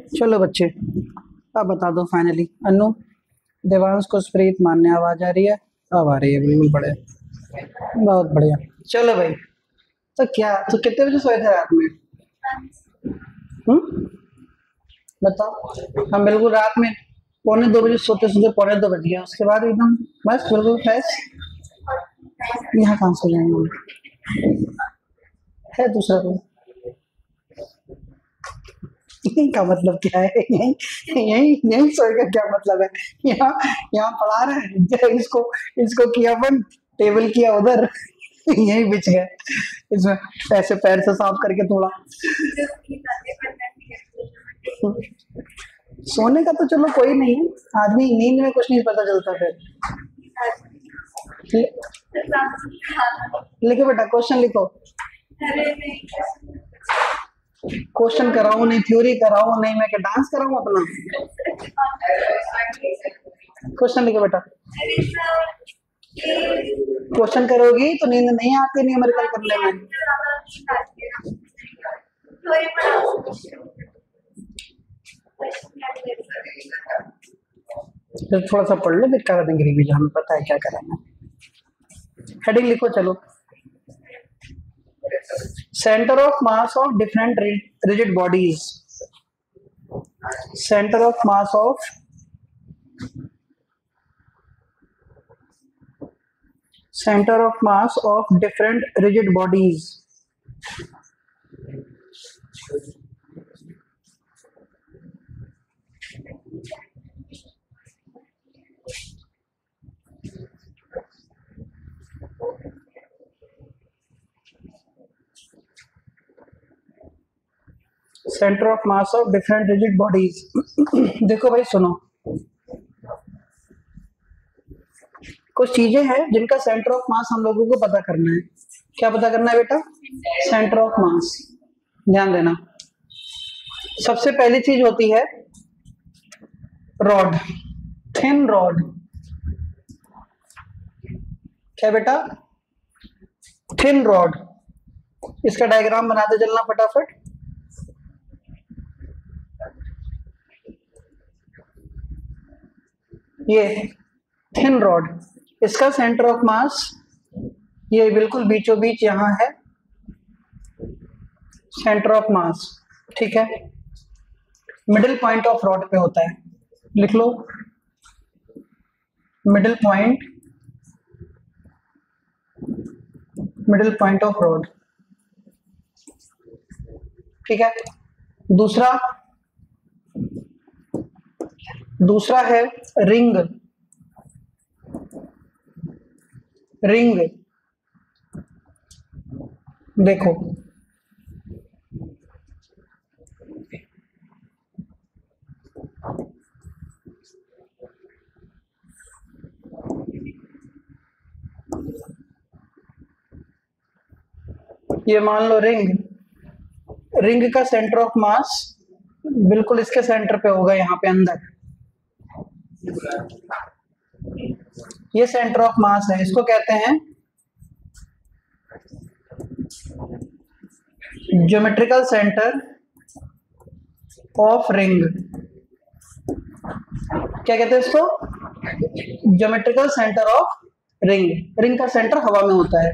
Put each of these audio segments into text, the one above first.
चलो बच्चे, अब बता दो फाइनली। अनु, देवांश को स्प्रीत मानने आवाज आ रही है? अब आ रही है, बिल्कुल बढ़िया, बहुत बढ़िया। चलो भाई, तो क्या तो कितने बजे सोए थे रात में? बताओ। हम बिल्कुल रात में 1:45 सोते सोते 1:45 बज गया, उसके बाद एकदम बस बिल्कुल फ्रेश। यहाँ कहाँ सो जाएंगे? है दूसरा रूम? यही का मतलब क्या है? यही यही यही सोएगा क्या मतलब है? यहाँ यहाँ पढ़ा रहे हैं, इसको इसको किया बंद, टेबल किया उधर, यही बिछ गए इसमें। ऐसे पैर से साफ करके थोड़ा सोने का तो चलो कोई नहीं है, आदमी नींद में कुछ नहीं पता चलता फिर। लिखो बेटा, क्वेश्चन लिखो। क्वेश्चन कराऊं नहीं, थ्योरी कराऊं नहीं, मैं क्या डांस कराऊं अपना? क्वेश्चन लिखो बेटा। क्वेश्चन करोगी तो नींद नहीं आती न्यूमेरिकल करने में। फिर थोड़ा सा पढ़ लो, फिर करा देंगे रिवीजन, हमें पता है क्या कराना। हेडिंग लिखो चलो। Centre of mass of different rigid bodies. Centre of mass of different rigid bodies. Centre of mass of different rigid bodies. देखो भाई सुनो, कुछ चीजें हैं जिनका सेंटर ऑफ मास हम लोगों को पता करना है। क्या पता करना है बेटा? सेंटर ऑफ मास। ध्यान देना, सबसे पहली चीज होती है रॉड, थिन रॉड। क्या बेटा? Thin rod. इसका डायग्राम बनाते चलना फटाफट। ये थिन रॉड, इसका सेंटर ऑफ मास ये बिल्कुल बीचों बीच यहां है, सेंटर ऑफ मास। ठीक है, मिडिल पॉइंट ऑफ रॉड पे होता है। लिख लो, मिडिल पॉइंट ऑफ रॉड। ठीक है, दूसरा है रिंग। देखो, ये मान लो रिंग का सेंटर ऑफ मास बिल्कुल इसके सेंटर पे होगा, यहाँ पे अंदर। ये सेंटर ऑफ मास है, इसको कहते हैं ज्योमेट्रिकल सेंटर ऑफ रिंग। क्या कहते हैं इसको? Geometrical centre of ring. Ring का सेंटर हवा में होता है।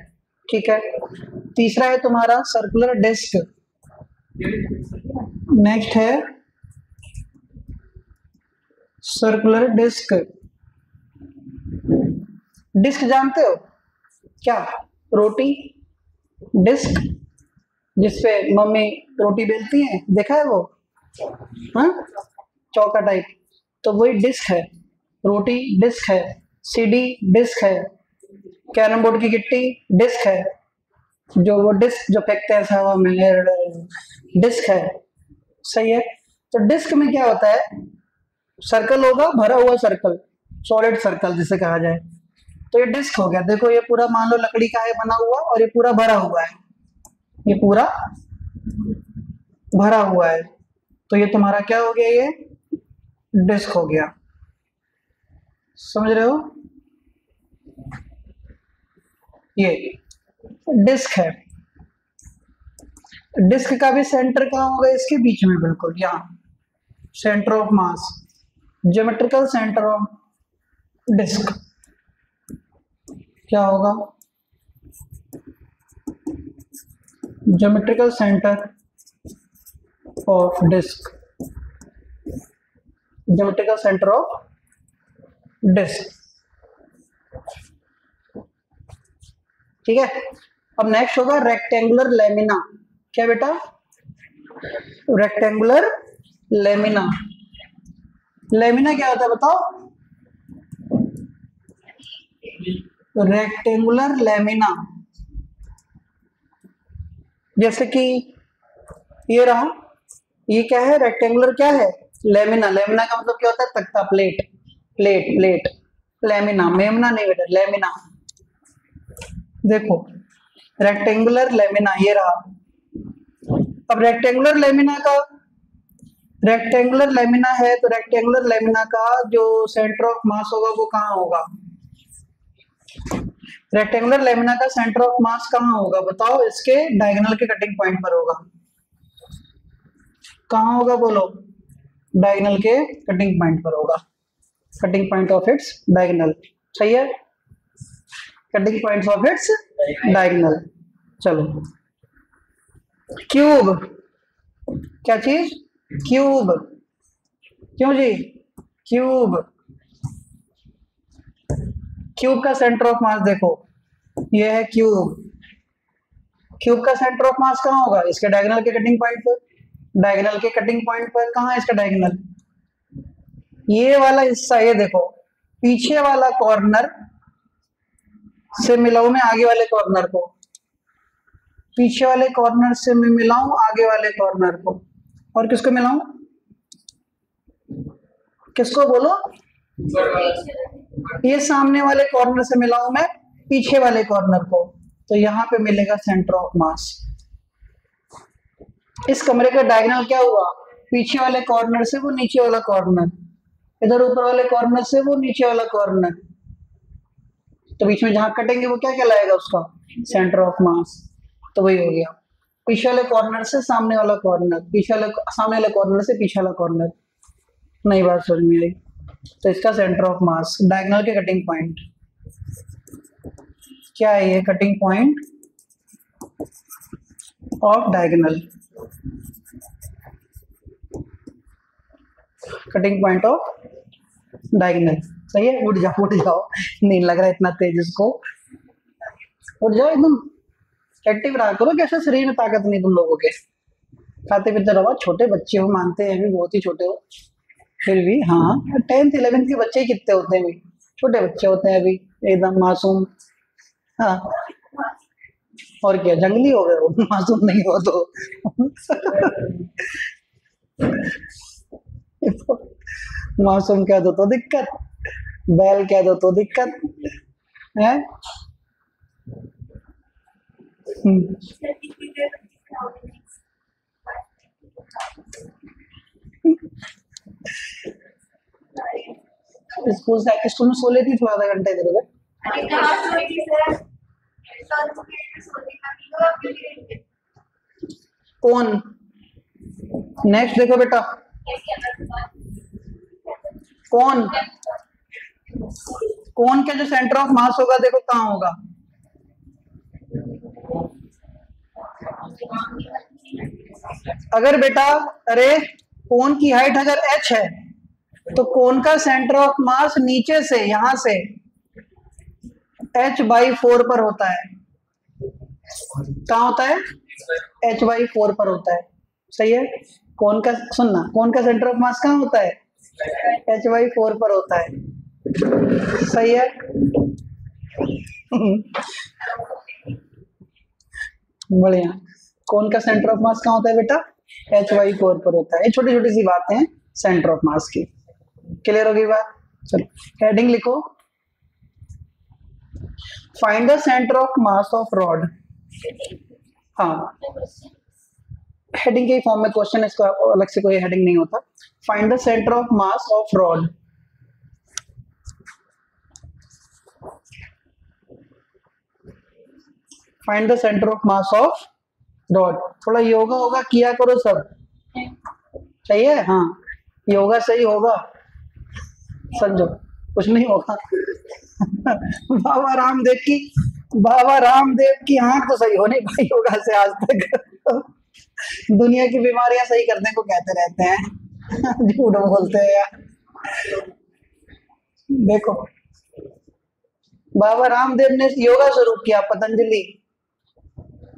ठीक है, तीसरा है तुम्हारा सर्कुलर डिस्क। नेक्स्ट है सर्कुलर डिस्क। डिस्क जानते हो क्या? रोटी डिस्क, जिसपे मम्मी रोटी बेलती है, देखा है वो? हाँ, चौका टाइप, तो वही डिस्क है। रोटी डिस्क है, सीडी डिस्क है, कैरम बोर्ड की गिट्टी डिस्क है, जो वो डिस्क जो फेंकते हैं हवा में, डिस्क है। सही है, तो डिस्क में क्या होता है? सर्कल होगा, भरा हुआ सर्कल, सॉलिड सर्कल जिसे कहा जाए। तो ये डिस्क हो गया। देखो, ये पूरा मान लो लकड़ी का है बना हुआ, और ये पूरा भरा हुआ है, ये पूरा भरा हुआ है, तो ये तुम्हारा क्या हो गया? ये डिस्क हो गया। समझ रहे हो? ये डिस्क है। डिस्क का भी सेंटर कहाँ होगा? इसके बीच में, बिल्कुल यहाँ। Centre of mass, geometrical centre of disc क्या होगा? Geometrical centre of disc, geometrical centre of disc, ठीक है। अब नेक्स्ट होगा रेक्टेंगुलर लेमिना। क्या बेटा? Rectangular lamina. लेमिना क्या होता है बताओ? रेक्टेंगुलर लेमिना, जैसे कि ये रहा, ये क्या है? रेक्टेंगुलर क्या है? लेमिना। लेमिना का मतलब क्या होता है? तख्ता, प्लेट, प्लेट, प्लेट। लेमिना, मेमना नहीं बेटा, लेमिना। देखो रेक्टेंगुलर लेमिना ये रहा। अब रेक्टेंगुलर लेमिना का, रेक्टेंगुलर लेमिना है तो रेक्टेंगुलर लेमिना का जो सेंटर ऑफ मास होगा वो कहाँ होगा? रेक्टेंगुलर लेमिना का सेंटर ऑफ मास कहाँ होगा बताओ? इसके डायगोनल के कटिंग पॉइंट पर होगा। कहाँ होगा बोलो? डायगोनल के कटिंग पॉइंट पर होगा। Cutting point of its diagonal, सही है। Cutting points of its diagonal. चलो क्यूब, क्या चीज? क्यूब। क्यों जी? क्यूब, क्यूब का सेंटर ऑफ मास देखो, ये है क्यूब। क्यूब का सेंटर ऑफ मास कहाँ होगा? इसके डायगोनल के कटिंग पॉइंट पर। डायगोनल के कटिंग पॉइंट पर कहाँ है इसका डायगोनल? ये वाला हिस्सा, ये देखो, पीछे वाला कॉर्नर से मिलाऊं मैं आगे वाले कॉर्नर को, पीछे वाले कॉर्नर से मैं मिलाऊं आगे वाले कॉर्नर को, और किसको मिलाऊं? किसको बोलो? ये सामने वाले कॉर्नर से मिलाऊं मैं पीछे वाले कॉर्नर को, तो यहां पे मिलेगा सेंटर ऑफ मास। इस कमरे का डायगोनल क्या हुआ? पीछे वाले कॉर्नर से वो नीचे वाला कॉर्नर, इधर ऊपर वाले कॉर्नर से वो नीचे वाला कॉर्नर, तो बीच में जहां कटेंगे वो क्या कहलाएगा? उसका सेंटर ऑफ मास। तो वही हो गया, पीछे वाले कॉर्नर से सामने वाला कॉर्नर, पीछे वाले सामने वाले कॉर्नर से पीछे वाला कॉर्नर। नई बात समझ में आई? तो इसका सेंटर ऑफ मास, डायगोनल के कटिंग पॉइंट क्या है? ये cutting point of diagonal, cutting point of diagonal, सही है। उठ जाओ, उठ जाओ, नींद लग रहा है इतना तेज इसको। उठ जाओ, एकदम एक्टिव रहा करो, कैसे शरीर में ताकत नहीं तुम लोगों के। खाते पीते रहो, छोटे बच्चे हो, मानते हैं अभी बहुत ही छोटे हो, फिर भी हाँ 10th 11th के बच्चे कितने होते हैं? अभी छोटे बच्चे होते हैं, अभी एकदम मासूम। हाँ और क्या, जंगली हो गए हो, मासूम नहीं हो तो। मासूम कह दो तो दिक्कत, बैल कह दो तो दिक्कत है। स्कूल में सो लेती थोड़ा आधा घंटा इधर उधर। कौन? नेक्स्ट देखो बेटा, कौन, कौन का जो सेंटर ऑफ मास होगा देखो कहाँ होगा? अगर बेटा, अरे कोन की हाइट अगर h है तो कोन का सेंटर ऑफ मास नीचे से, यहां से h/4 पर होता है। कहाँ होता है? h/4 पर होता है, सही है। कोन का, सुनना, कोन का सेंटर ऑफ मास कहाँ होता है? h/4 पर होता है, सही है। बढ़िया। कोन का सेंटर ऑफ मास कहाँ होता है बेटा? h/4 पर होता है। ये छोटी छोटी सी बातें हैं सेंटर ऑफ मास की। क्लियर होगी बात? चलो हेडिंग लिखो, find the centre of mass of rod. हाँ हेडिंग के फॉर्म में क्वेश्चन है, इसका अलग से कोई हेडिंग नहीं होता। Find the centre of mass of rod. Find the centre of mass of rod. थोड़ा योगा होगा किया करो सब, सही है। हाँ योगा सही होगा? समझो कुछ नहीं होगा। बाबा रामदेव की आंख तो सही हो नहीं भाई योगा से आज तक। दुनिया की बीमारियां सही करने को कहते रहते हैं। झूठ बोलते हैं यार। देखो बाबा रामदेव ने योगा शुरू किया, पतंजलि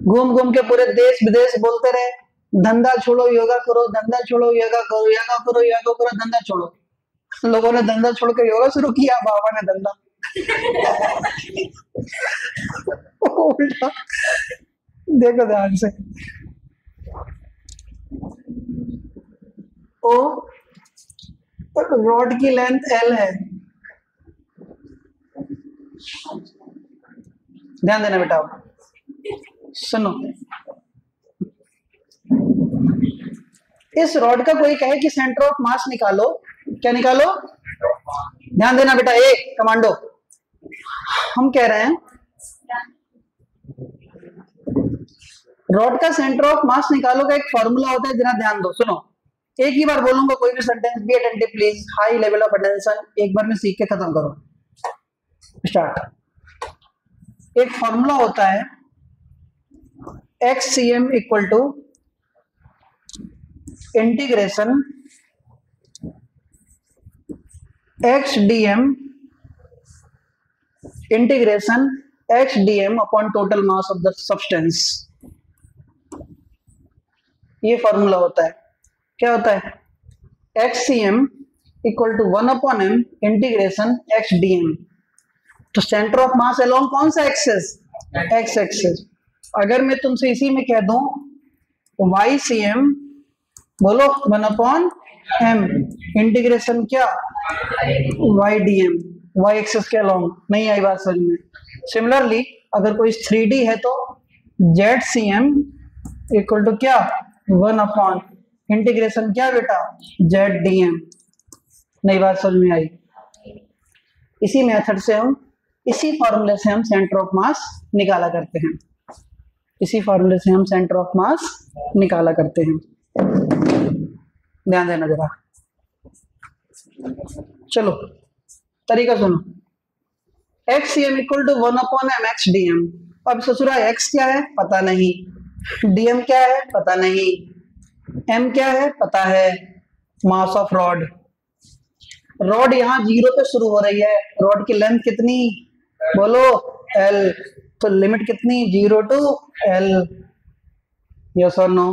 घूम घूम के पूरे देश विदेश बोलते रहे, धंधा छोड़ो योगा करो, धंधा छोड़ो योगा करो, योगा करो योगा करो, धंधा छोड़ो। लोगों ने धंधा छोड़ के योगा शुरू किया, बाबा ने धंधा। उल्टा देखो ध्यान से। ओ रॉड की लेंथ L है, ध्यान देना बेटा, सुनो। इस रॉड का कोई कहे कि सेंटर ऑफ मास निकालो, क्या निकालो? ध्यान देना बेटा, ए कमांडो, हम कह रहे हैं रॉड का सेंटर ऑफ मास निकालो का एक फॉर्मूला होता है, जरा ध्यान दो, सुनो। एक ही बार बोलूंगा कोई भी sentence, be attentive please, high level of attention, एक बार में सीख के खत्म करो। स्टार्ट। एक फॉर्मूला होता है XCM equal to integration XDM upon total mass of the substance. ये फॉर्मूला होता है। क्या होता है? XCM equal to 1/m integration XDM। तो सेंटर ऑफ मास अलोंग कौन सा एक्सेस? X access. अगर मैं तुमसे इसी में कह दूं YCM, बोलो 1/m इंटीग्रेशन क्या? YDM, Y एक्सेस के अलोंग। नहीं आई बात समझ में? सिमिलरली अगर कोई 3D है तो ZCM इक्वल टू क्या? 1/ इंटीग्रेशन क्या बेटा? ZDM। नई बात समझ में आई? इसी मेथड से हम, इसी फॉर्मूले से हम सेंटर ऑफ मास निकाला करते हैं, इसी फॉर्मूले से हम सेंटर ऑफ मास निकाला करते हैं। ध्यान देना जरा, चलो तरीका सुनो। XCM equal to 1/m XDM। अब ससुरा X क्या है? पता नहीं। DM क्या है? पता नहीं। M क्या है? पता है। मास ऑफ रॉड, रॉड यहाँ 0 पे शुरू हो रही है, रॉड की लेंथ कितनी? बोलो L। तो लिमिट कितनी? 0 टू L। यस और नो?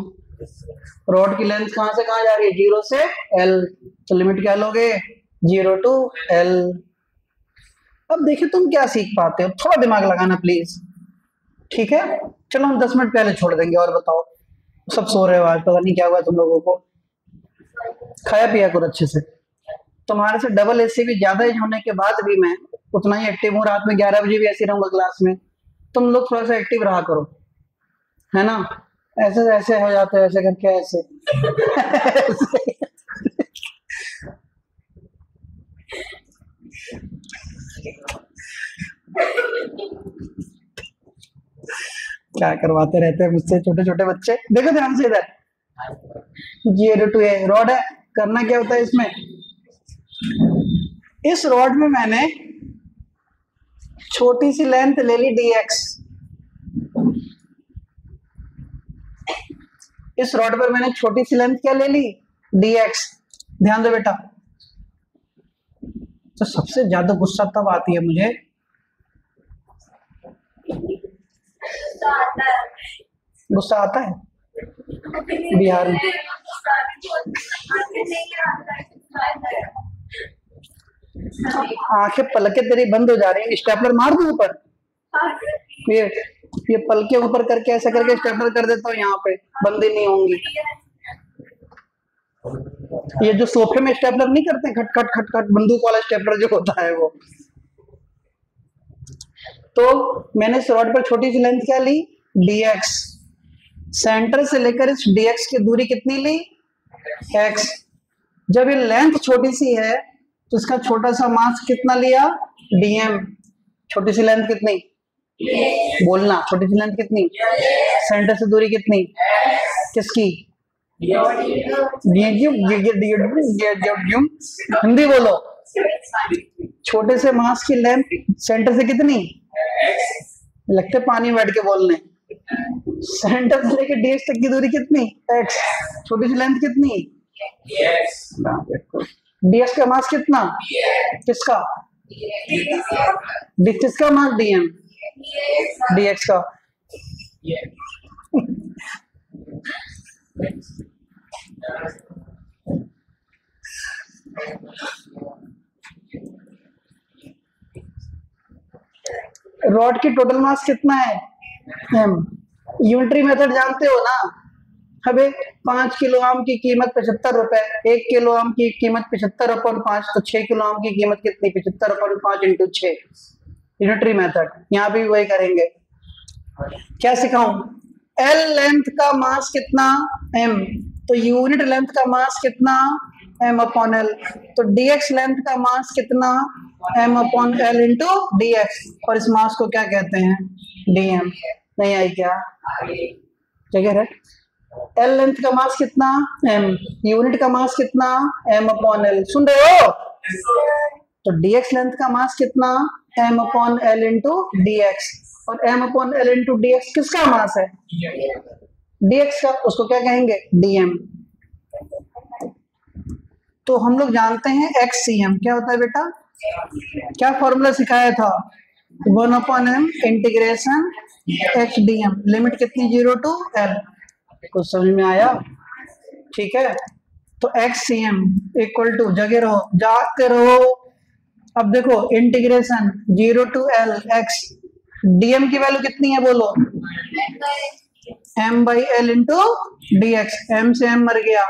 रॉड की लेंथ कहां से कहां जा रही है? 0 से L। तो लिमिट क्या लोगे? 0 टू L। अब देखिए तुम क्या सीख पाते हो, थोड़ा दिमाग लगाना प्लीज, ठीक है? चलो हम 10 मिनट पहले छोड़ देंगे। और बताओ, सब सो रहे हो आज, पता नहीं क्या हुआ तुम लोगों को। खाया पिया करो अच्छे से। तुम्हारे से डबल एसी भी ज्यादा एज होने के बाद भी मैं उतना ही एक्टिव हूँ। रात में 11 बजे भी ऐसे रहूंगा क्लास में। तुम लोग थोड़ा सा एक्टिव रहा करो, है ना? ऐसे ऐसे हो जाते हैं, ऐसे करके ऐसे। क्या करवाते रहते हैं मुझसे छोटे छोटे बच्चे। देखो ध्यान से इधर, 0 टू A रॉड है। करना क्या होता है इसमें? इस रॉड में मैंने छोटी सी लेंथ ले ली dx। इस रॉड पर मैंने छोटी सी लेंथ क्या ले ली? dx। ध्यान दो बेटा, तो सबसे ज्यादा गुस्सा तब आती है मुझे, गुस्सा आता है बिहार में। आंखें पलके तेरी बंद हो जा रही है, स्टेपलर मार दूं ऊपर? ये पलके ऊपर करके ऐसा करके स्टेपलर कर देता हूँ, यहाँ पे बंद ही नहीं होंगी। ये जो सोफे में स्टेपलर नहीं करते, खट खट खट खट, बंदूक वाला स्टेपलर जो होता है वो। तो मैंने इस रॉड पर छोटी सी लेंथ क्या ली? dx। सेंटर से लेकर इस dx की दूरी कितनी ली? x। जब ये लेंथ छोटी सी है तो इसका छोटा सा मास कितना लिया? dm। छोटी सी लेंथ कितनी? बोलना, छोटी सी लेंथ कितनी? सेंटर से दूरी कितनी? किसकी? हिंदी बोलो। छोटे से मास की लेंथ सेंटर से कितनी, लगते पानी में बैठ के बोलने, सेंटर से लेके डीएक्स तक की दूरी कितनी, एक्स। छोटी सी लेंथ कितनी, डीएक्स का मास कितना, किसका, किसका मास, डीएम, डीएक्स का। रॉड की टोटल मास कितना है, एम। यूनिटरी मेथड जानते हो ना। अबे 5 किलो आम की कीमत 75 रुपए, 1 किलो आम की कीमत 75/5, तो 6 किलो आम की कीमत कितनी, 75/5 इंटू 6। यूनिटरी मेथड, यहाँ भी वही करेंगे। क्या सिखाऊं, एल लेंथ का मास कितना, एम, तो यूनिट लेंथ का मास कितना, एम अपॉन एल, तो डीएक्स लेंथ का मास कितना, m upon l into dx, और इस मास को क्या कहते हैं, डीएम। नहीं आई क्या, क्या कह रहे, एल लेंथ का मास कितना, एम, यूनिट का मास कितना, एम अपॉन एल, सुन रहे हो, तो डीएक्स लेंथ का मास कितना, m upon l into dx, और m upon l into dx किसका मास है, डीएक्स का, उसको क्या कहेंगे, डीएम। तो हम लोग जानते हैं एक्ससीएम क्या होता है बेटा, क्या फॉर्मूला सिखाया था, 1/m integration x DM, limit कितनी, 0 to L। कुछ समझ में आया, ठीक है। तो एक्ससीएम इक्वल टू, जगे रहो, जागते रहो। अब देखो integration 0 to L x, dm की वैल्यू कितनी है बोलो, m/l into d x, m से एम मर गया।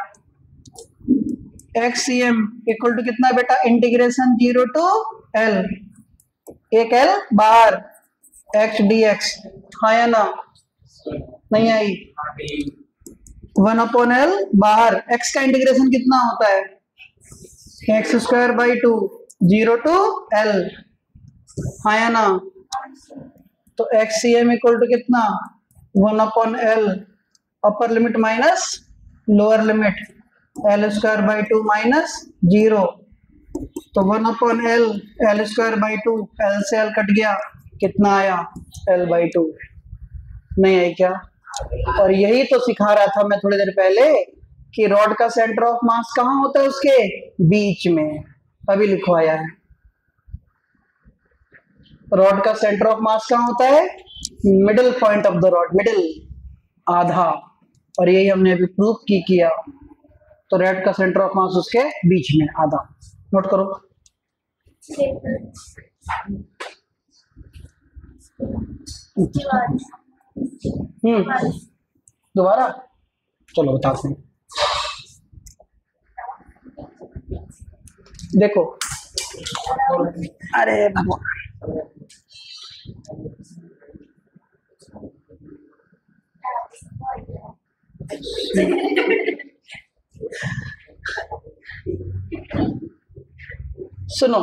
एक्ससीएम इक्वल टू कितना बेटा, इंटीग्रेशन 0 to L, एक L बाहर, x dx, आया ना, नहीं आई, 1/L बाहर, x का इंटीग्रेशन कितना होता है, x²/2, 0 to L, आया ना। तो एक्ससीएम इक्वल टू कितना, 1/L, upper limit minus lower limit, L²/2 minus 0, तो 1/L, L²/2, L से L कट गया, कितना आया, L/2। नहीं आई क्या, और यही तो सिखा रहा था मैं थोड़ी देर पहले कि रॉड का सेंटर ऑफ मास कहाँ होता है, उसके बीच में, अभी लिखवाया है। रॉड का सेंटर ऑफ मास कहाँ होता है, middle point of the rod, middle, आधा, और यही हमने अभी प्रूफ किया। तो रॉड का सेंटर ऑफ मास उसके बीच में, आधा, नोट करो। दोबारा चलो बताते हैं, देखो, अरे भगवान, सुनो,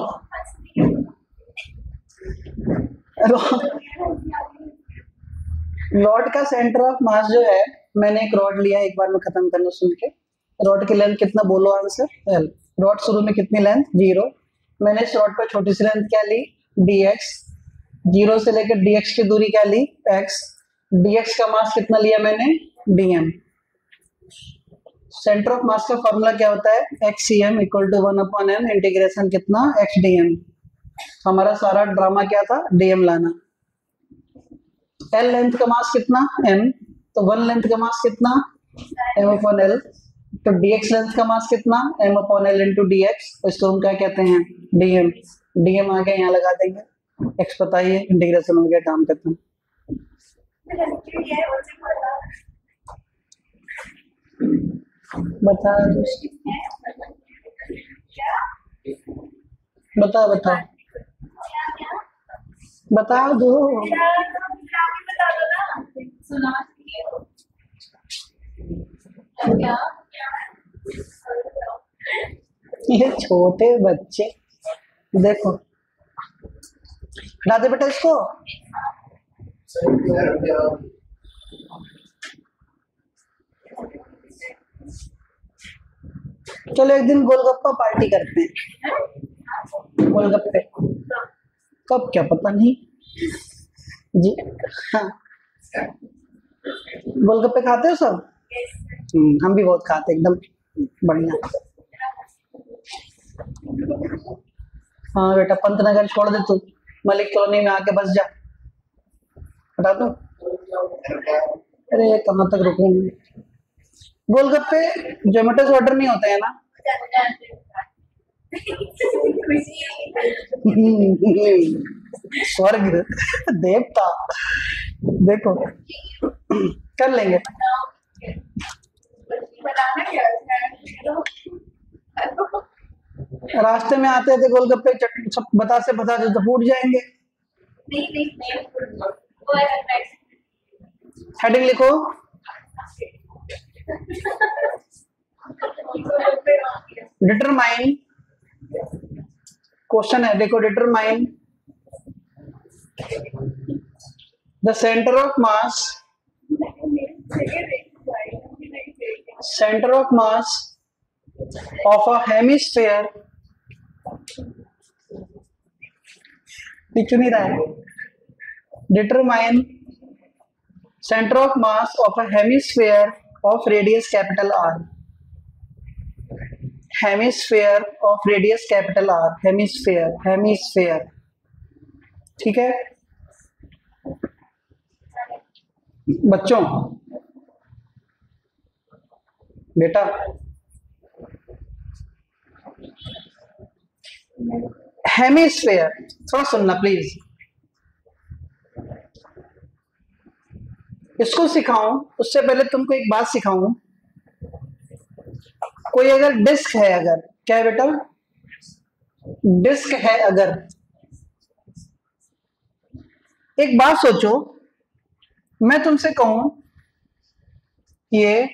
रॉड का सेंटर ऑफ मास जो है, मैंने एक रॉड लिया, एक बार में खत्म करना सुन के। रॉड की लेंथ कितना बोलो आंसर, एल। रॉड शुरू में कितनी लेंथ, 0, मैंने इस रॉड पर छोटी सी लेंथ क्या ली, dx, 0 से लेकर dx की दूरी क्या ली, x, dx का मास कितना लिया मैंने, dm। सेंटर ऑफ मास का फॉर्मूला क्या होता है, एक्ससीएम इक्वल टू 1/m इंटीग्रेशन कितना, x dm। हमारा सारा ड्रामा क्या था, dm लाना। L लेंथ का मास कितना, m, तो 1 लेंथ का मास कितना, m/L, तो dx लेंथ का मास कितना, m/L इंटू dx, तो इसको हम क्या कहते हैं, dm। dm आगे यहाँ लगा देंगे, x पता ही है, इंटीग्रेशन हो गया, काम खत्म। बता बता बता बता दो, ये छोटे बच्चे, देखो हटा दे बेटा इसको, चलो एक दिन गोलगप्पा पार्टी करते हैं। गोलगप्पे कब, क्या पता नहीं जी। हाँ, गोलगप्पे खाते हो सब? हम भी बहुत खाते, एकदम बढ़िया। हाँ बेटा, पंतनगर छोड़ दे तू, मलिक कॉलोनी में आके बस जा। बता दो, अरे कहाँ तक रुकूंगी। गोलगप्पे जोमेटो से ऑर्डर नहीं होते हैं ना? स्वर्ग, देवता, देखो कर लेंगे। रास्ते में आते थे गोलगप्पे सब बतासे तो फूट जाएंगे। हेडिंग लिखो, डिटरमाइन, क्वेश्चन है देखो, determine the centre of mass, centre of mass of a hemisphere, दिख नहीं रहा है, determine centre of mass of a hemisphere of radius capital R, hemisphere of radius capital R, hemisphere, hemisphere, ठीक है बच्चों? बेटा हेमिस्फेयर, थोड़ा सुनना प्लीज, इसको सिखाऊं उससे पहले तुमको एक बात सिखाऊं। कोई अगर डिस्क है, अगर क्या है बेटा, डिस्क है अगर, एक बात सोचो, मैं तुमसे कहूं ये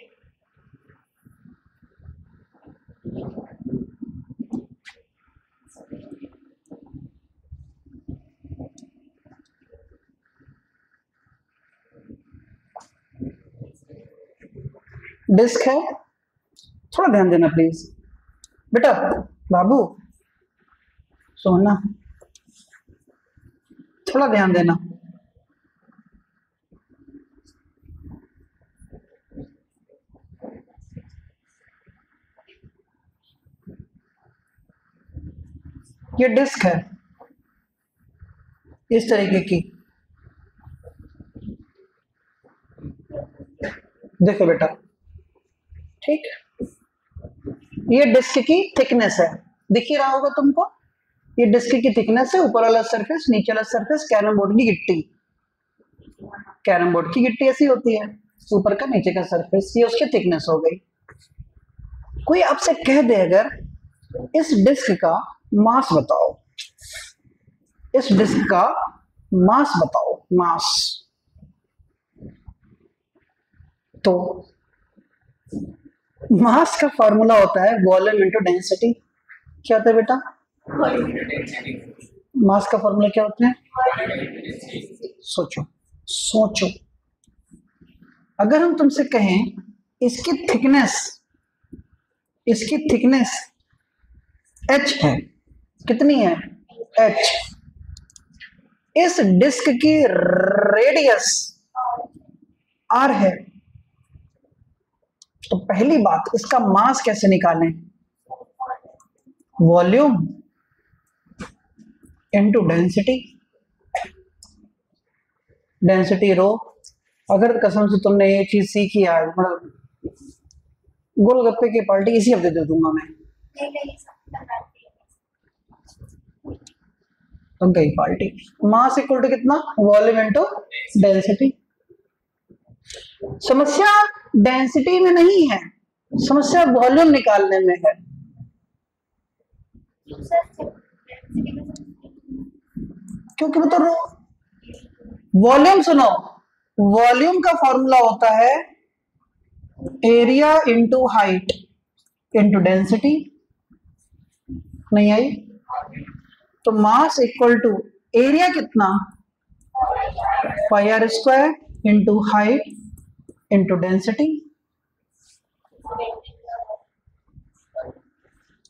डिस्क है, थोड़ा ध्यान देना प्लीज बेटा, बाबू सोना, थोड़ा ध्यान देना। ये डिस्क है इस तरीके की, देखो बेटा, ठीक, ये डिस्क की थिकनेस है, दिख ही रहा होगा तुमको, ये डिस्क की थिकनेस है, ऊपर वाला सरफेस, नीचे वाला सरफेस, कैरम बोर्ड की गिट्टी, कैरम बोर्ड की गिट्टी ऐसी होती है, ऊपर का नीचे का सरफेस, ये उसकी थिकनेस हो गई। कोई आपसे कह दे अगर इस डिस्क का मास बताओ, इस डिस्क का मास बताओ, मास, तो मास का फॉर्मूला होता है वॉल्यूम इनटू डेंसिटी। क्या होता है बेटा? मास का फॉर्मूला क्या होता है? सोचो सोचो, अगर हम तुमसे कहें इसकी थिकनेस, इसकी थिकनेस h है, कितनी है? h, इस डिस्क की रेडियस r है, तो पहली बात इसका मास कैसे निकालें? Volume into density, density rho. अगर कसम से तुमने ये चीज सीखी आज, मतलब गोलगप्पे की पार्टी इसी हफ्ते दे दूंगा मैं, तो गई पार्टी। मास इक्वल टू कितना? Volume into density. समस्या डेंसिटी में नहीं है, समस्या वॉल्यूम निकालने में है। क्योंकि वो तो वॉल्यूम, सुनो, वॉल्यूम का फॉर्मूला होता है area into height into density. नहीं आई? तो मास इक्वल टू एरिया कितना? Pi r square into height into density.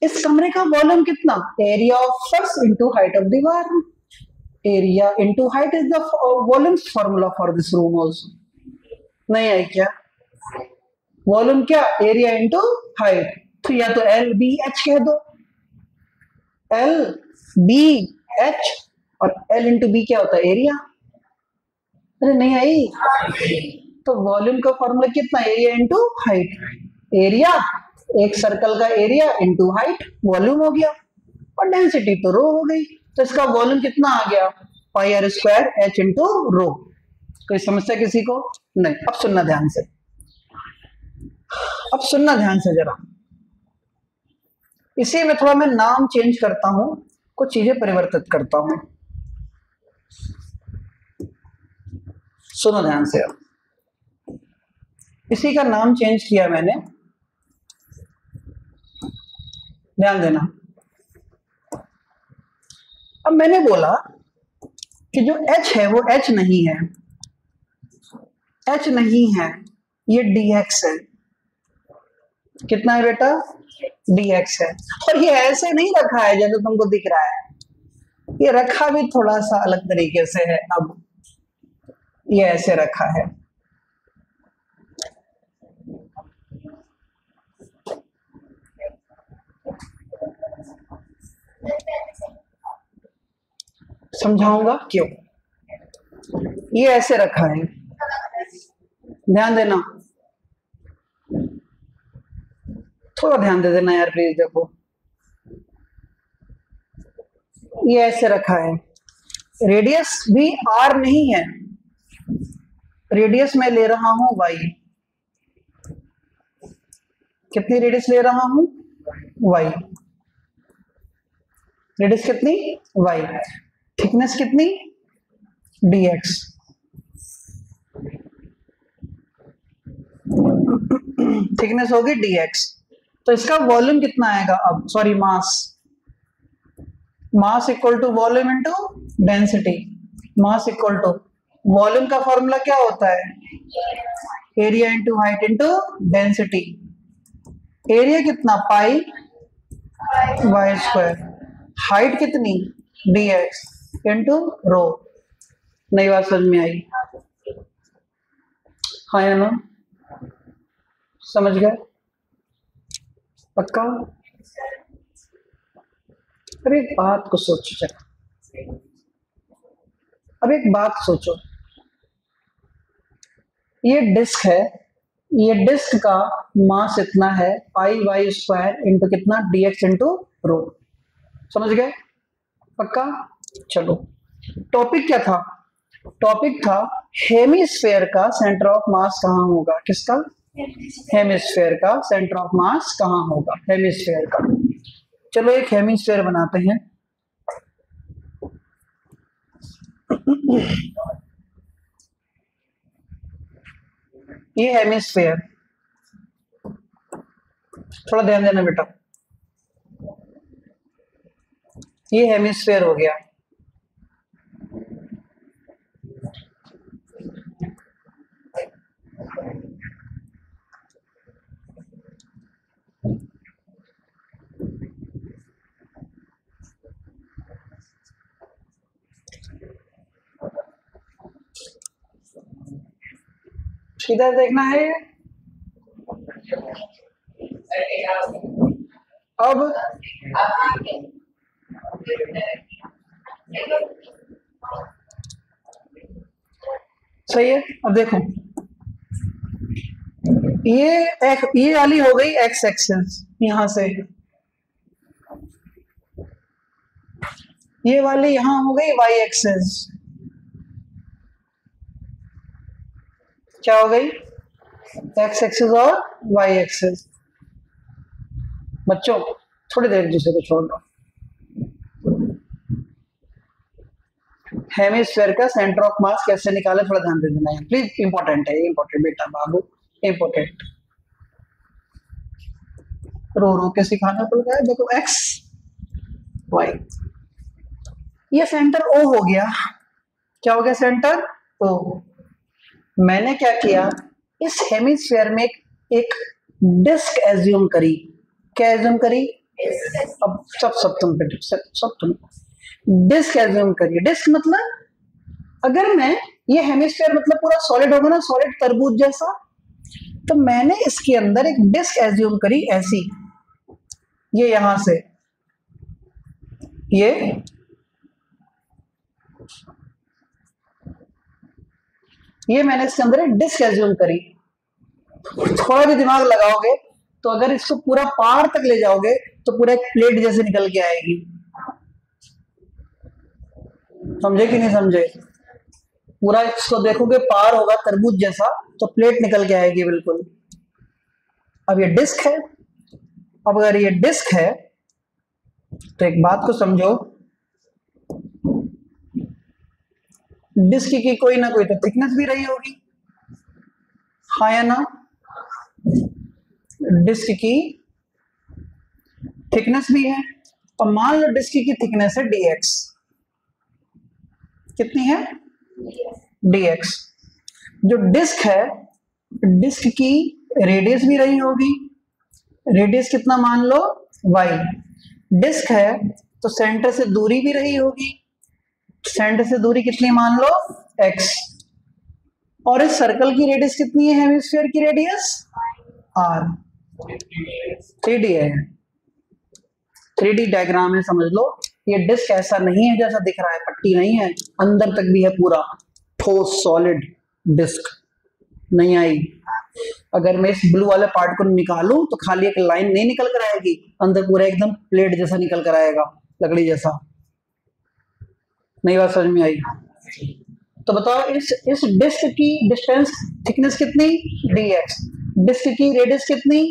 इस कमरे का वॉल्यूम कितना? एरिया ऑफ फर्श इंटू हाइट ऑफ दीवार। Area into height is the volume formula for this room also. नहीं आई क्या? वॉल्यूम क्या? Area into height. तो या तो एल बी एच कह दो, एल बी एच, और एल इंटू बी क्या होता है? एरिया। अरे नहीं आई। तो वॉल्यूम का फॉर्मूला कितना? Area into height. एरिया, एक सर्कल का एरिया इंटू हाइट, वॉल्यूम हो गया, और डेंसिटी तो रो हो गई। तो इसका वॉल्यूम कितना आ गया? Pi r square h into rho. कोई समस्या किसी को? नहीं। अब सुनना ध्यान से, अब सुनना ध्यान से जरा। इसी में थोड़ा मैं नाम चेंज करता हूं, कुछ चीजें परिवर्तित करता हूं। सुनो ध्यान से। अब इसी का नाम चेंज किया मैंने, ध्यान देना। अब मैंने बोला कि जो h है वो h नहीं है, h नहीं है, ये dx है। कितना है बेटा? dx है। और ये ऐसे नहीं रखा है जैसे तुमको दिख रहा है, ये रखा भी थोड़ा सा अलग तरीके से है। अब ये ऐसे रखा है, समझाऊंगा क्यों। ये ऐसे रखा है, ध्यान देना, थोड़ा ध्यान दे देना यार प्लीज। देखो ये ऐसे रखा है, रेडियस भी r नहीं है, रेडियस मैं ले रहा हूं y। कितनी रेडियस ले रहा हूं? y। रेडियस कितनी? y। थिकनेस कितनी? dx। थिकनेस होगी dx। तो इसका वॉल्यूम कितना आएगा? अब sorry, mass. Mass equal to volume into density. Mass equal to, volume का फॉर्मूला क्या होता है? Area into height into density. Area कितना? Pi y square. हाइट कितनी? dx into rho. नई बात समझ में आई? हाँ या नो? समझ गए? पक्का? अब एक बात को सोचो जरा, अब एक बात सोचो, ये डिस्क है, ये डिस्क का मास इतना है, पाई वाई स्क्वायर इंटू कितना? dx इंटू रो। समझ गए? पक्का? चलो, टॉपिक क्या था? टॉपिक था हेमिस्फेयर का सेंटर ऑफ मास कहाँ होगा? किसका? हेमिस्फेयर का सेंटर ऑफ मास कहाँ होगा? हेमिस्फेयर का। चलो एक हेमिस्फेयर बनाते हैं। ये हेमिस्फेयर, थोड़ा ध्यान देना बेटा, ये हेमिस्फेयर हो गया। इधर देखना है। अब सही है। अब देखो, ये वाली हो गई एक्स एक्सिस, यहां से ये वाली यहां हो गई वाई एक्सिस। क्या हो गई? एक्स एक्सिस और वाई एक्सिस। बच्चों थोड़ी देर दूसरे को छोड़ दो। हेमिस्फेयर का सेंटर ऑफ मास कैसे निकाले, थोड़ा ध्यान दे देना है प्लीज, इंपॉर्टेंट है, इंपॉर्टेंट बेटा बाबू, इंपॉर्टेंट। रो रो के सिखाना पड़ रहा है। देखो एक्स वाई, ये सेंटर ओ हो गया। क्या हो गया? Centre O. मैंने क्या किया, इस हेमिस्फेयर में एक डिस्क एज्यूम करी, क्या एज्यूम करी, अब सब तुम पे, सब तुम डिस्क एज्यूम करिए। डिस्क मतलब अगर मैं ये हेमिस्फीयर मतलब पूरा सॉलिड होगा ना, सॉलिड तरबूज जैसा, तो मैंने इसके अंदर एक डिस्क एज्यूम करी ऐसी, ये यहां से ये मैंने इसके अंदर एक डिस्क एज्यूम करी। थोड़ा भी दिमाग लगाओगे तो अगर इसको पूरा पार तक ले जाओगे तो पूरा एक प्लेट जैसे निकल के आएगी। समझे कि नहीं समझे? पूरा इसको देखोगे पार होगा तरबूज जैसा तो प्लेट निकल के आएगी बिल्कुल। अब ये डिस्क है, अब अगर ये डिस्क है तो एक बात को समझो, डिस्क की कोई ना कोई तो थिकनेस भी रही होगी, हाँ या ना? डिस्क की थिकनेस भी है, और मान लो डिस्क की थिकनेस है dx, कितनी है dx। जो डिस्क है, डिस्क की रेडियस भी रही होगी, रेडियस कितना मान लो y। डिस्क है तो सेंटर से दूरी भी रही होगी, सेंटर से दूरी कितनी मान लो x। और इस सर्कल की रेडियस कितनी है, हेमिस्फीयर की रेडियस r, 3D है, 3D डायग्राम है समझ लो। ये डिस्क ऐसा नहीं है जैसा दिख रहा है, पट्टी नहीं है, अंदर तक भी है पूरा ठोस सॉलिड डिस्क। नहीं आई? अगर मैं इस ब्लू वाले पार्ट को निकालूं तो खाली एक लाइन नहीं निकल कर आएगी, अंदर पूरा एकदम प्लेट जैसा निकल कर आएगा, लकड़ी जैसा। नई बात समझ में आई? तो बताओ इस डिस्क की डिस्टेंस थिकनेस कितनी dx, डिस्क की रेडियस कितनी,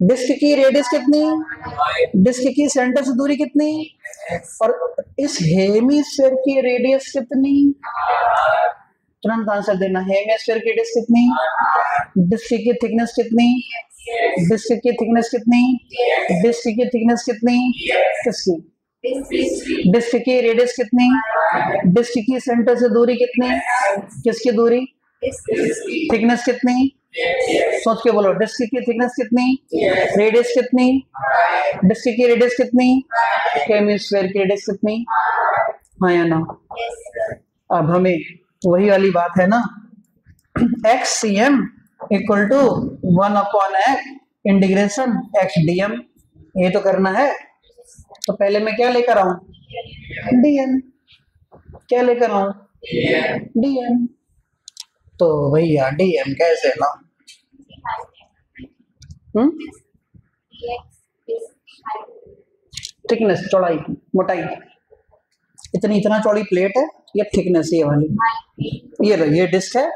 डिस्क की रेडियस कितनी, डिस्क की सेंटर से दूरी कितनी, और इस हेमिस्फीयर की रेडियस कितनी। तुरंत आंसर देना, हेमिस्फीयर की रेडियस कितनी, डिस्क की थिकनेस कितनी, डिस्क की थिकनेस कितनी, डिस्क की थिकनेस कितनी, किसकी, डिस्क की रेडियस कितनी, डिस्क की सेंटर से दूरी कितनी, किसकी दूरी, थिकनेस कितनी, सोच के बोलो, डिस्क की थिकनेस कितनी, रेडियस कितनी, डिस्क की रेडियस कितनी, हेमिस्फीयर की रेडियस कितनी, हाँ या ना? अब हमें वही वाली बात है ना, xcm equal to 1/x integration x/dm, ये तो करना है। तो पहले मैं क्या लेकर आऊं, dn, क्या लेकर आऊं, dn। तो भैया dm कैसे ना, थिकनेस, चौड़ाई, मोटाई, इतना चौड़ी प्लेट है, ये थिकनेस ये वाली, ये डिस्क है,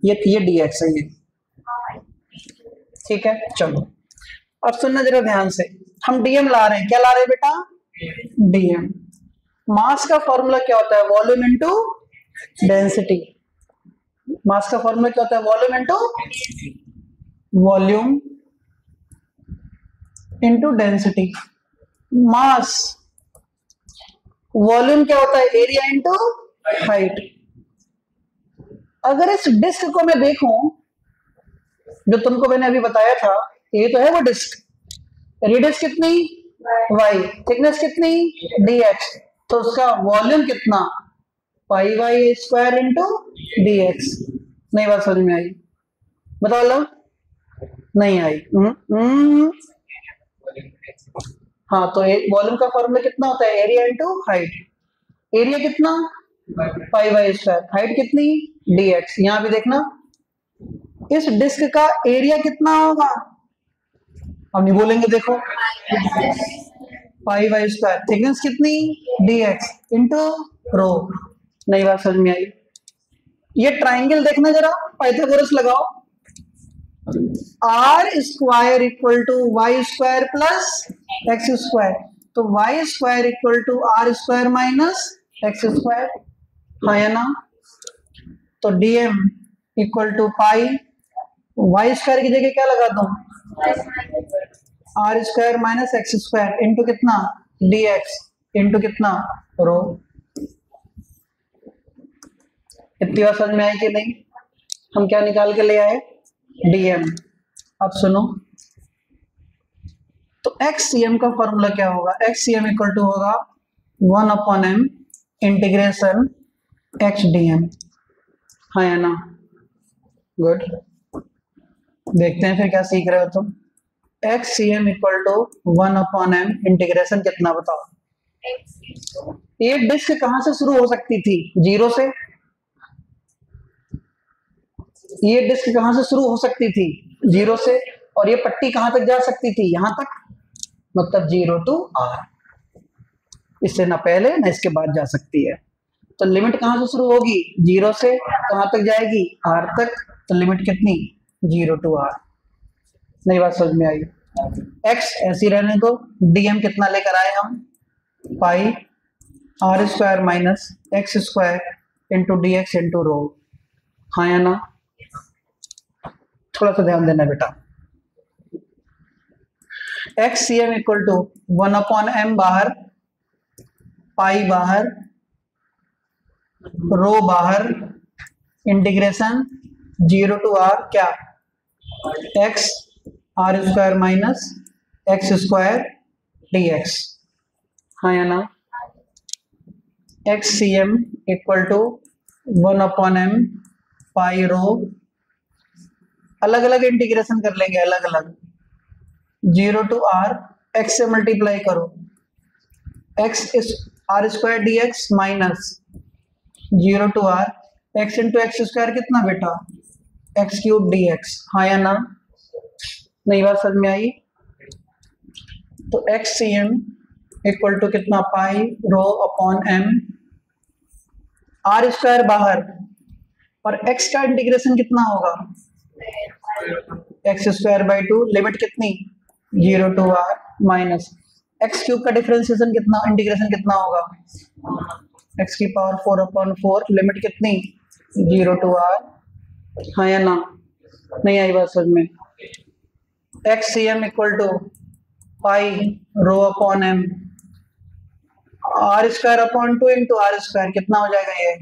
ये dx है ये, ठीक है। चलो अब सुनना जरा ध्यान से, हम dm ला रहे हैं, क्या ला रहे हैं बेटा, dm। मास का फॉर्मूला क्या होता है, वॉल्यूम इनटू डेंसिटी। मास का फॉर्मूला क्या होता है, वॉल्यूम इनटू डेंसिटी। मास, वॉल्यूम क्या होता है, एरिया इनटू हाइट। अगर इस डिस्क को मैं देखूं, जो तुमको मैंने अभी बताया था, ये तो है वो डिस्क, रेडियस कितनी y, थिकनेस कितनी dx, तो उसका वॉल्यूम कितना, pi y square into dx। नई बात समझ में आई? बताओ लो, नहीं आई? हाँ, तो वॉल्यूम का फॉर्मूला कितना होता है, एरिया इंटू हाइट। एरिया कितना, पाई वाई स्क्वायर, हाइट कितनी dx। यहां भी देखना, इस डिस्क का एरिया कितना होगा, अब नहीं बोलेंगे, देखो, पाई वाई स्क्वायर, थिकनेस कितनी dx इंटू रो। नई बात समझ में आई? ये ट्राइंगल देखना जरा, पाइथागोरस लगाओ, r square equal to y square plus x square, तो y square equal to r square minus x square, हाँ या ना? तो dm equal to pi, y square की जगह क्या लगा दूं, r square minus x square into कितना dx इंटू कितना रो। इतनी बात समझ में आई कि नहीं? हम क्या निकाल के ले आए, dm। अब सुनो, तो एक्स सी एम का फॉर्मूला क्या होगा? X c m equal to होगा 1/m integration x D M. हाँ या ना? गुड। देखते हैं फिर क्या सीख रहे हो तुम। X c m equal to 1/m integration कितना बताओ? ये डिस्क कहां से शुरू हो सकती थी? जीरो से। ये डिस्क कहां से शुरू हो सकती थी? जीरो से। और ये पट्टी कहां तक जा सकती थी? यहां तक, मतलब 0 to r। इससे ना पहले ना इसके बाद जा सकती है। तो लिमिट कहां से शुरू होगी? 0 से। कहां तक जाएगी? r तक। तो लिमिट कितनी? 0 to r। नई बात समझ में आई? x ऐसी रहने दो, dm कितना लेकर आए हम? Pi r square minus x square into d x into rho. हाँ या ना? थोड़ा सा ध्यान देना बेटा। X c m equal to 1/m बाहर, पाई बाहर, रो बाहर, इंटीग्रेशन 0 to r क्या? x r square minus x square d x. हाँ या ना? X c m equal to 1/m pi rho, अलग अलग इंटीग्रेशन कर लेंगे, अलग अलग। 0 to r, x से मल्टीप्लाई करो, x इस r square d x minus 0 to r, x into x square कितना बेटा? X cube d x. हाँ या ना? नई बात समझ में आई? तो x c m equal to कितना? Pi rho upon m, r square बाहर, और x का इंटीग्रेशन कितना होगा? एक्स स्क्वायर बाई 2, लिमिट कितनी? 0 to r minus x cube का डिफरेंशिएशन कितना, इंटीग्रेशन कितना होगा? x की पावर 4/4, लिमिट कितनी? 0 to r। हाँ या ना? नहीं आई बात समझ में? X c m equal to pi rho upon m, r square upon 2 into r square कितना हो जाएगा? ये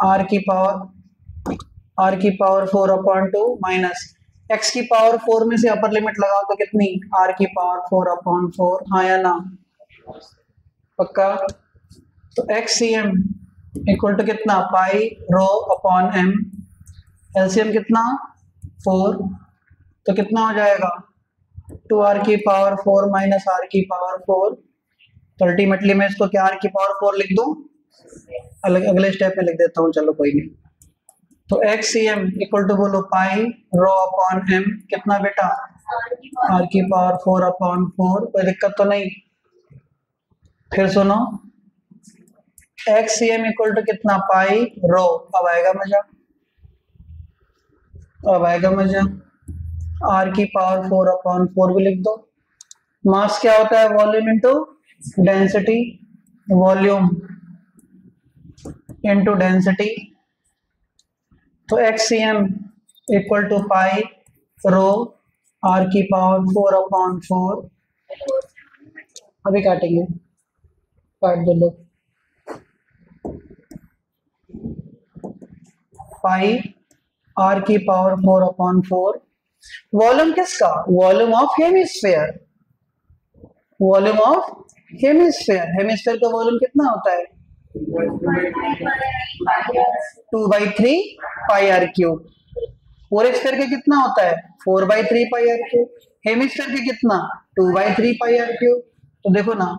r की पावर 4/2 माइनस x की पावर 4 में से अपर लिमिट लगाओ तो कितनी? r की पावर 4/4। हाँ या ना? पक्का? तो x c m equal to कितना? Pi rho upon m, LCM कितना? 4। तो कितना हो जाएगा? 2r की पावर 4 माइनस r की पावर 4। तो अल्टीमेटली मैं इसको क्या r की पावर 4 लिख दूं? अगले स्टेप में लिख देता हूँ, चलो कोई नहीं। तो x c m equal to बोलो पाई रो अपॉन एम कितना बेटा? r की पावर 4/4। कोई दिक्कत तो नहीं? फिर सुनो, x c m equal to कितना? पाई रो। अब आएगा मजा, अब आएगा मजा। r की पावर 4/4 भी लिख दो। मास क्या होता है? Volume into density, volume into density. तो x c m equal to pi rho r की पावर 4/4। अभी काटेंगे, काट दो लोग। पाई r की पावर 4/4। वॉल्यूम किसका? Volume of hemisphere, volume of hemisphere. Hemisphere का वॉल्यूम कितना होता है? 2/3 pi r cube. For sphere के कितना होता है? 4/3 पाई आर क्यूब। हेमिस्फेयर के कितना? 2/3 पाई आर क्यूब। तो देखो ना,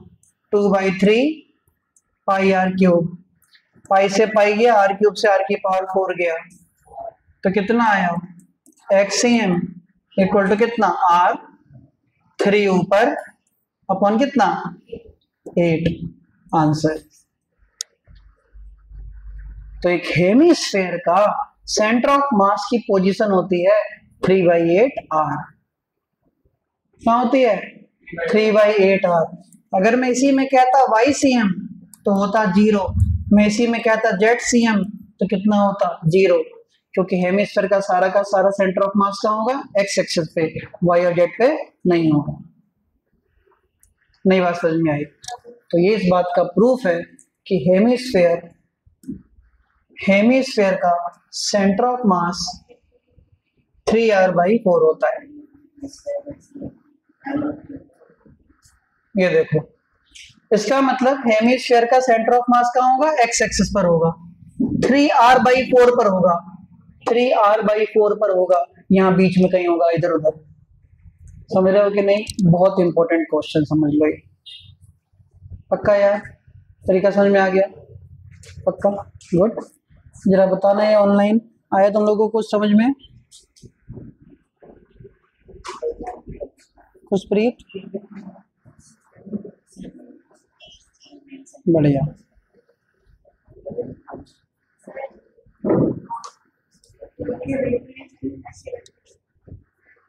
2/3 पाई आर क्यूब, पाई से पाई गया, आर क्यूब से आर की पावर 4 गया, तो कितना आया? X c m equal to कितना? r 3 ऊपर अपॉन कितना? 8। आंसर। तो एक हेमिस्फेयर का सेंटर ऑफ मास की पोजीशन होती है 3/8 r। क्या होती है? 3/8 r। अगर मैं इसी में कहता वाई सी एम तो होता 0। मैं इसी में कहता जेड सी एम तो कितना होता? 0। क्योंकि हेमिस्फेयर का सारा सेंटर ऑफ मास कहाँ होगा? एक्स एक्सिस पे, वाई और जेड पे नहीं होगा। नई बात समझ में आई? तो ये इस बात का प्रूफ है कि हेमिस्फेयर का सेंटर ऑफ मास 3r/4 होता है। ये देखो, इसका मतलब हेमिस्फीयर का सेंटर ऑफ मास कहाँ होगा? एक्स एक्सिस पर होगा, 3r/4 पर होगा, 3r/4 पर होगा, यहाँ बीच में कहीं होगा, इधर उधर। समझ रहे हो कि नहीं? बहुत इंपॉर्टेंट क्वेश्चन, समझ लो ये। पक्का यार? तरीका समझ में आ गया? पक्का? गुड। जरा बताना है ऑनलाइन आया तुम लोगों को समझ में? खुशप्रीत, बढ़िया।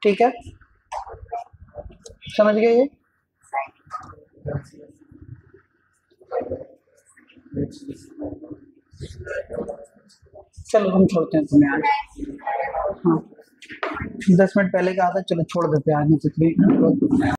ठीक है, समझ गए ये? चलो हम छोड़ते हैं तुम्हें आज। हाँ, 10 मिनट पहले कहा था, चलो छोड़ देते हैं आज।